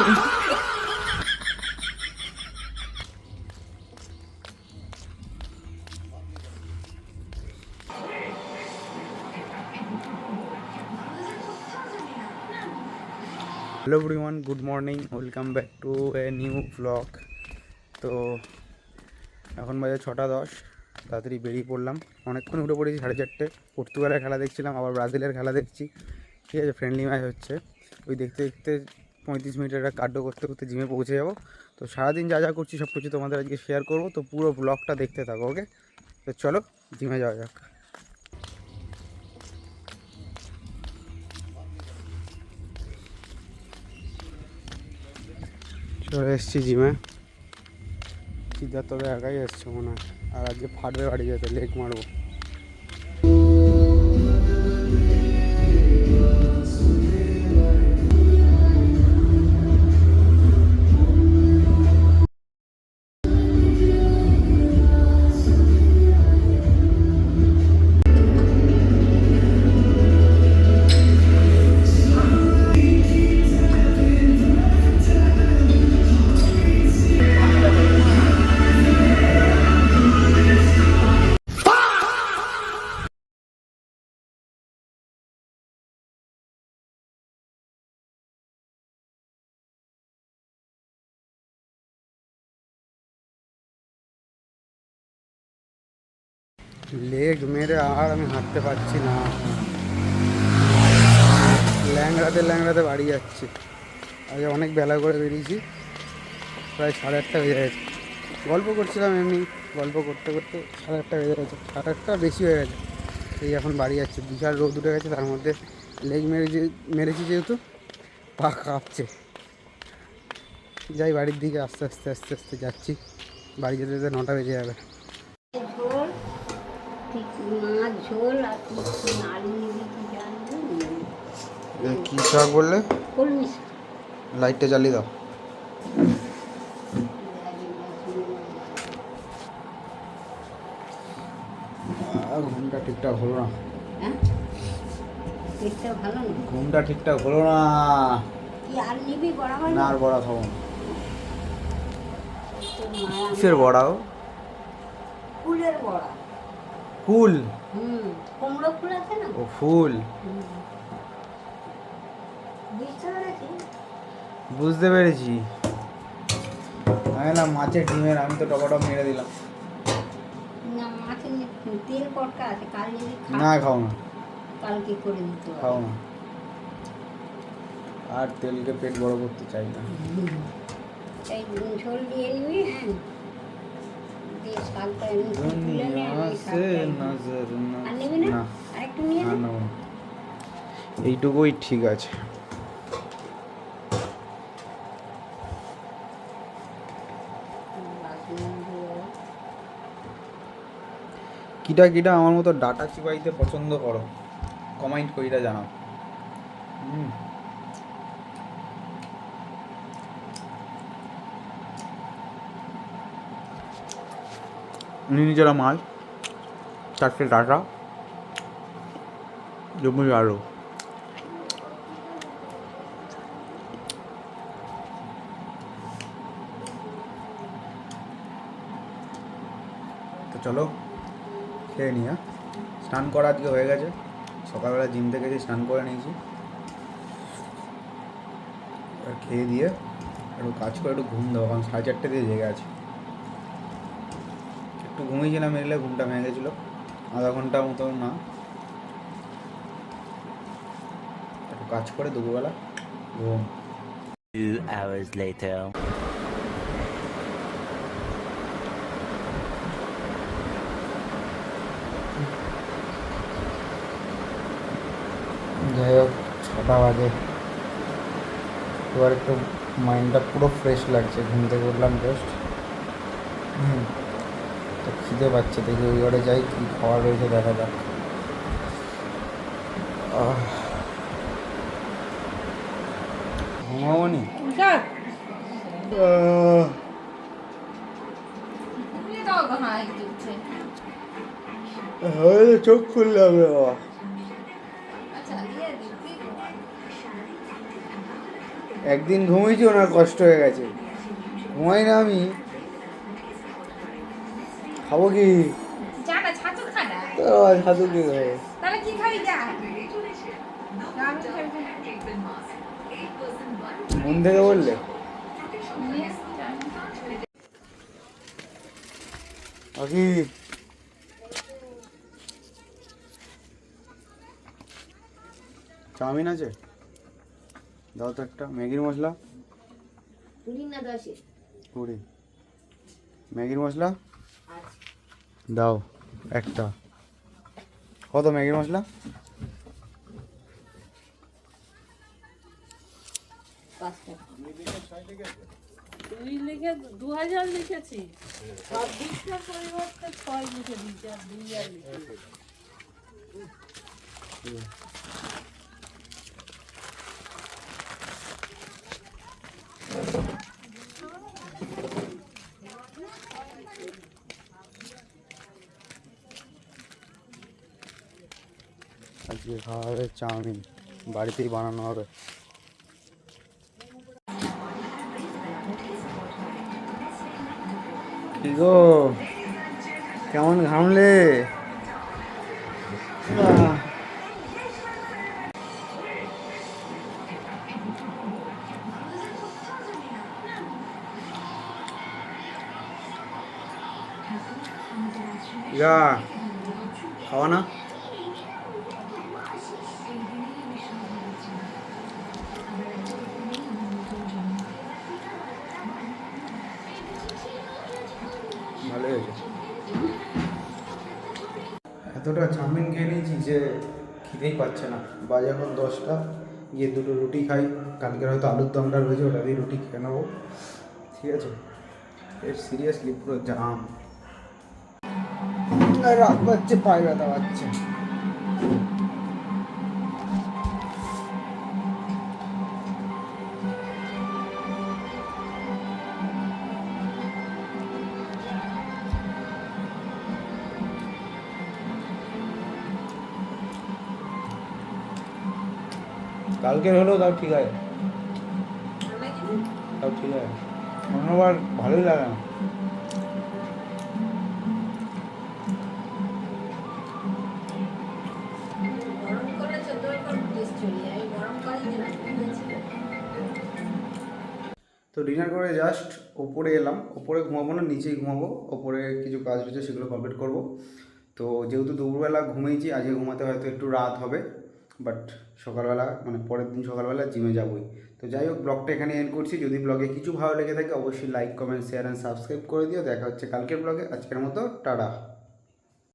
Hello everyone, good morning, welcome back to a new blog. তো এখন বাজে 6:10, তাড়াতাড়ি বেরিয়ে পড়লাম। অনেকক্ষণ উঠে পড়েছি, 4:30। পর্তুগালের খেলা দেখছিলাম, আবার ব্রাজিলের খেলা দেখছি। ঠিক আছে, ফ্রেন্ডলি ম্যাচ হচ্ছে। ওই দেখতে দেখতে 35 মিনিটের একটা কার্ড করতে করতে জিমে পৌঁছে যাবো। তো সারাদিন যা যা করছি সব কিছু তোমাদের আজকে শেয়ার করবো। তো পুরো ব্লগটা দেখতে থাকো, ওকে? তো চলো জিমে যাওয়া যাক। চলে এসেছি জিমে। সিদ্ধার্থ তবে একাই এসছে মনে হয়, আর আজকে ফাটবে বাড়ি যেতে, লেগ মারবো। লেগ মেরে আর আমি হাঁটতে পারছি না, ল্যাংড়াতে ল্যাংড়াতে বাড়ি যাচ্ছি। আজকে অনেক বেলা করে বেরিয়েছি, প্রায় 8:30 বেজে গেছে। গল্প করছিলাম এমনি, গল্প করতে করতে 8:30 বেজে গেছে, 8:30 বেশি হয়ে গেছে। এই এখন বাড়ি যাচ্ছি, বিশাল রোদ উঠে গেছে, তার মধ্যে লেগ মেরেছি যেহেতু পা কাঁপছে। যাই বাড়ির দিকে, আস্তে আস্তে আস্তে আস্তে যাচ্ছি। বাড়ি যেতে যেতে 9টা বেজে যাবে। কি শাক বললে? লাইটটা জ্বালিয়ে দাও। ঘুমটা ঠিকঠাক হলো না, ঘুমটা ঠিকঠাক হলো না। না আর বড়া খাবো না। কিসের বড়াও? ফুলের বড়া। কুল? কুমড়ো ফুল আছে না? ও ফুল, বুঝতে পেরেছি। আমি না মাছের ডিমের, আমি তো টপাটপ মেরে দিলাম। না, মাছের তেল কটকা আছে, কাল যদি না খাও না, কালকে করে দিতে হবে। খাও না, আর তেলকে পেট বড় করতে চাই না। এই ঝোল দিয়ে নিবি, হ্যাঁ, দিয়ে শাকটা তুলে নে, আর নিবি না? আরেকটু নিয়ে নে। এইটুকুই ঠিক আছে। কিটা কিটা আমার মতো ডাটা চিবাইতে পছন্দ করো, কমেন্ট কইরা জানাও। নিজেরা মাল 4টে ডাটা জমি আরো। তো চলো খেয়ে নিই। স্নান করা আজকে হয়ে গেছে, সকালবেলা জিম থেকে যে স্নান করে নিয়েছি। আর খেয়ে দিয়ে একটু কাজ করে একটু ঘুম দেবো, কারণ 4:30 দিয়ে জেগে আছে। একটু ঘুমিয়েছিলাম, এলে ঘুমটা ভেঙে গেছিলো, আধা ঘন্টা মতো না। একটু কাজ করে দুপুরবেলা ঘুম। 2 hours later. যাই হোক, 6টা বাজে, এবার একটু মাইন্ডটা পুরো ফ্রেশ লাগছে, ঘুম থেকে উঠলাম জাস্ট। তো খিদে পাচ্ছে, দেখি ওই ঘরে যাই, কী খাওয়া রয়েছে দেখা যাক। ঘুমাবনি, চোখ খুললাম রে বাবা। একদিন ঘুমিয়েছি ওনার কষ্ট হয়ে গেছে, ঘুমাই না আমি, খাবো কি? জানা ছাতু খানা তো সাধু কি খাবো? তাহলে কি খাবি যা মন থেকে বললে বাকি চাউমিন আছে, দাও তো একটা। ম্যাগির মশলা পুরি না দশে কুড়ি, ম্যাগির মশলা দাও একটা। কত ম্যাগির মশলা? তুই লিখে 2000 লিখেছি, সব দিকটার পরিবর্তে 6 লিখে দিয়েছি আর 2000 লিখেছি। আজকে খাওয়া হবে চাউমিন, বাড়িতেই বানানো হবে। কি গো, কেমন ঘামলে? ইয়া খাওয়া না? ভালো হয়েছে। এতটা চাউমিন খেয়ে নিয়েছি যে খিদেই পাচ্ছে না। বাজে এখন 10টা, গিয়ে দুটো রুটি খাই। কালকের হয়তো আলুর দমটা রয়েছে, ওটা দিয়ে রুটি খেয়ে নেবো, ঠিক আছে? এর সিরিয়াসলি পুরো জাম, রাত পাচ্ছে, পায়ে ব্যথা পাচ্ছে। কালকের হলেও তাও ঠিক আছে, তাও ঠিক আছে, অন্যবার ভালোই লাগে না। গরম করে 14 বার টেস্ট চলি আমি গরম করে দিয়েছি। তো ডিনার করে জাস্ট ওপরে এলাম। ওপরে ঘুমাবো না, নিচেই ঘুমাবো। ওপরে কিছু কাজ রয়েছে, সেগুলো কমপ্লিট করবো। তো যেহেতু দুপুরবেলা ঘুমিয়েছি, আজকে ঘুমাতে হয়তো একটু রাত হবে, বাট সকালবেলা মানে পরের দিন সকালবেলা জিমে যাবোই। তো যাই হোক, ব্লগটা এখানে এন্ড করছি। যদি ব্লগে কিছু ভালো লেগে থাকে অবশ্যই like, comment, share and subscribe করে দিও। দেখা হচ্ছে কালকের ব্লগে। আজকের মতো টাটা।